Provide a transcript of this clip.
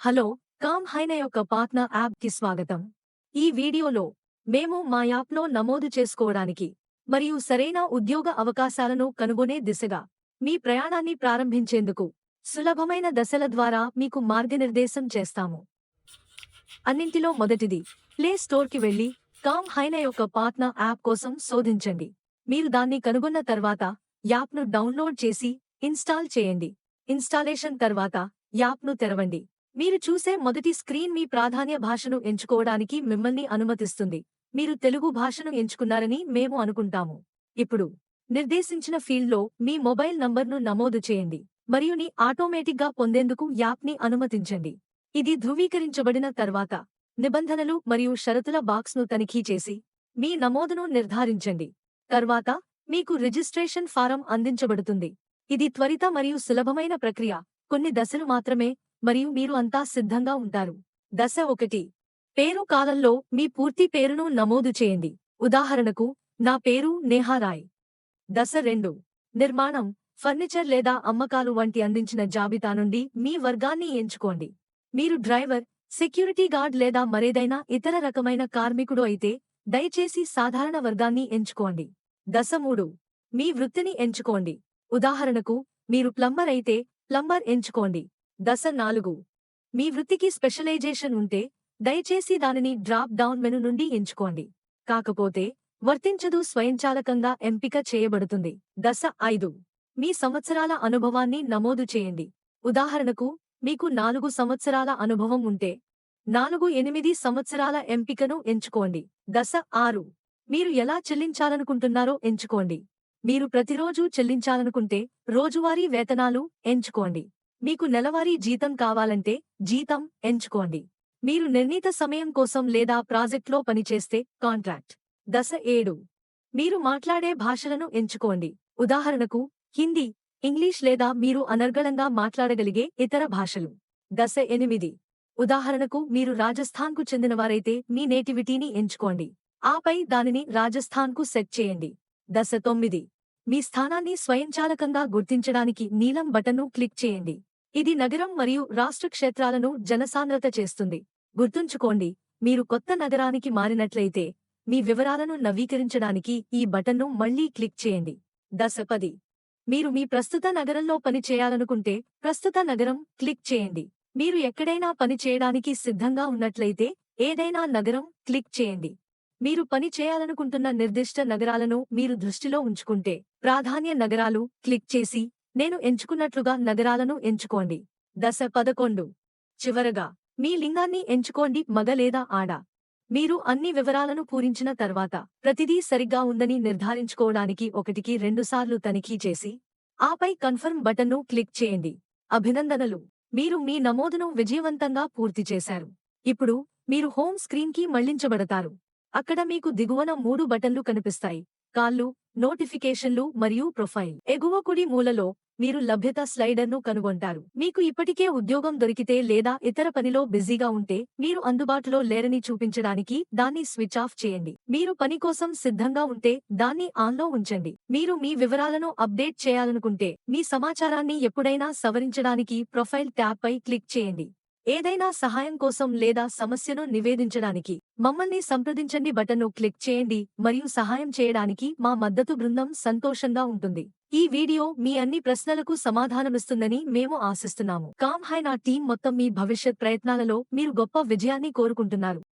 Hello, com హైన యొక్క partner యాప్కి స్వాగతం. ఈ వీడియోలో మేము మా యాప్లో నమోదు చేసుకోవడానికి మరియు సరైన ఉద్యోగ అవకాశాలను కనుగొనే దిశగా మీ ప్రయాణాన్ని ప్రారంభించేందుకు సులభమైన దశల ద్వారా మీకు మార్గనిర్దేశం చేస్తాము. అన్నింటిలో మొదటిది, ప్లే స్టోర్కి వెళ్లి కామ్ హైన యొక్క పార్ట్నర్ యాప్ కోసం శోధించండి. మీరు దాన్ని కనుగొన్న తర్వాత యాప్ను డౌన్లోడ్ చేసి ఇన్స్టాల్ చేయండి. ఇన్స్టాలేషన్ తర్వాత యాప్ను తెరవండి. మీరు చూసే మొదటి స్క్రీన్ మీ ప్రాధాన్య భాషను ఎంచుకోవడానికి మిమ్మల్ని అనుమతిస్తుంది. మీరు తెలుగు భాషను ఎంచుకున్నారని మేము అనుకుంటాము. ఇప్పుడు నిర్దేశించిన ఫీల్డ్లో మీ మొబైల్ నంబర్ను నమోదు చేయండి మరియు ని ఆటోమేటిక్గా పొందేందుకు యాప్ని అనుమతించండి. ఇది ధృవీకరించబడిన తర్వాత నిబంధనలు మరియు షరతుల బాక్స్ను తనిఖీ చేసి మీ నమోదును నిర్ధారించండి. తర్వాత మీకు రిజిస్ట్రేషన్ ఫారం అందించబడుతుంది. ఇది త్వరిత మరియు సులభమైన ప్రక్రియ, కొన్ని దశలు మాత్రమే, మరియు మీరు అంతా సిద్ధంగా ఉంటారు. దశ 1, పేరు కాలంలో మీ పూర్తి పేరును నమోదు చేయండి. ఉదాహరణకు, నా పేరు నేహా రాయ్. దశ 2, నిర్మాణం, ఫర్నిచర్ లేదా అమ్మకాలు వంటి అందించిన జాబితా నుండి మీ వర్గాన్ని ఎంచుకోండి. మీరు డ్రైవర్, సెక్యూరిటీ గార్డ్ లేదా మరేదైనా ఇతర రకమైన కార్మికుడు అయితే దయచేసి సాధారణ వర్గాన్ని ఎంచుకోండి. దశ 3, మీ వృత్తిని ఎంచుకోండి. ఉదాహరణకు, మీరు ప్లంబర్ అయితే ప్లంబర్ ఎంచుకోండి. దశ 4, మీ వృత్తికి స్పెషలైజేషన్ ఉంటే దయచేసి దానిని డ్రాప్ డౌన్ మెను నుండి ఎంచుకోండి. కాకపోతే వర్తించదు, స్వయంచాలకంగా ఎంపిక చేయబడుతుంది. దశ 5, మీ సంవత్సరాల అనుభవాన్ని నమోదు చేయండి. ఉదాహరణకు, మీకు 4 సంవత్సరాల అనుభవం ఉంటే 4-8 సంవత్సరాల ఎంపికను ఎంచుకోండి. దశ 6, మీరు ఎలా చెల్లించాలనుకుంటున్నారో ఎంచుకోండి. మీరు ప్రతిరోజూ చెల్లించాలనుకుంటే రోజువారీ వేతనాలు ఎంచుకోండి. మీకు నెలవారీ జీతం కావాలంటే జీతం ఎంచుకోండి. మీరు నిర్ణీత సమయం కోసం లేదా ప్రాజెక్ట్లో పనిచేస్తే కాంట్రాక్ట్. దశ 7, మీరు మాట్లాడే భాషలను ఎంచుకోండి. ఉదాహరణకు, హిందీ, ఇంగ్లీష్ లేదా మీరు అనర్గళంగా మాట్లాడగలిగే ఇతర భాషలు. దశ 8, ఉదాహరణకు మీరు రాజస్థాన్కు చెందినవారైతే మీ నేటివిటీని ఎంచుకోండి. ఆపై దానిని రాజస్థాన్కు సెట్ చేయండి. దశ 9, మీ స్థానాన్ని స్వయంచాలకంగా గుర్తించడానికి నీలం బటన్ను క్లిక్ చేయండి. ఇది నగరం మరియు రాష్ట్ర క్షేత్రాలను జనసాంద్రత చేస్తుంది. గుర్తుంచుకోండి, మీరు కొత్త నగరానికి మారినట్లయితే మీ వివరాలను నవీకరించడానికి ఈ బటన్ను మళ్లీ క్లిక్ చేయండి. దశ 10, మీరు మీ ప్రస్తుత నగరంలో పని చేయాలనుకుంటే ప్రస్తుత నగరం క్లిక్ చేయండి. మీరు ఎక్కడైనా పని చేయడానికి సిద్ధంగా ఉన్నట్లయితే ఏదైనా నగరం క్లిక్ చేయండి. మీరు పని చేయాలనుకుంటున్న నిర్దిష్ట నగరాలను మీరు దృష్టిలో ఉంచుకుంటే ప్రాధాన్య నగరాలు క్లిక్ చేసి నేను ఎంచుకున్నట్లుగా నగరాలను ఎంచుకోండి. దశ 11, చివరగా మీ లింగాన్ని ఎంచుకోండి, మగ లేదా ఆడ. మీరు అన్ని వివరాలను పూరించిన తర్వాత ప్రతిదీ సరిగ్గా ఉందని నిర్ధారించుకోవడానికి 1-2 సార్లు తనిఖీ చేసి ఆపై కన్ఫర్మ్ బటన్ను క్లిక్ చేయండి. అభినందనలు, మీరు మీ నమోదును విజయవంతంగా పూర్తి చేశారు. ఇప్పుడు మీరు హోమ్ స్క్రీన్కి మళ్లించబడతారు. అక్కడ మీకు దిగువన 3 బటన్లు కనిపిస్తాయి: కాల్లు, నోటిఫికేషన్లు మరియు ప్రొఫైల్. ఎగువ కుడి మూలలో మీరు లభ్యత స్లైడర్ను కనుగొంటారు. మీకు ఇప్పటికే ఉద్యోగం దొరికితే లేదా ఇతర పనిలో బిజీగా ఉంటే మీరు అందుబాటులో లేరని చూపించడానికి దాన్ని స్విచ్ ఆఫ్ చేయండి. మీరు పని కోసం సిద్ధంగా ఉంటే దాన్ని ఆన్లో ఉంచండి. మీరు మీ వివరాలను అప్డేట్ చేయాలనుకుంటే మీ సమాచారాన్ని ఎప్పుడైనా సవరించడానికి ప్రొఫైల్ ట్యాబ్పై క్లిక్ చేయండి. ఏదైనా సహాయం కోసం లేదా సమస్యను నివేదించడానికి మమ్మల్ని సంప్రదించండి బటన్ను క్లిక్ చేయండి మరియు సహాయం చేయడానికి మా మద్దతు బృందం సంతోషంగా ఉంటుంది. ఈ వీడియో మీ అన్ని ప్రశ్నలకు సమాధానమిస్తుందని మేము ఆశిస్తున్నాము. కామ్ హైనా టీం మొత్తం మీ భవిష్యత్ ప్రయత్నాలలో మీరు గొప్ప విజయాన్ని కోరుకుంటున్నారు.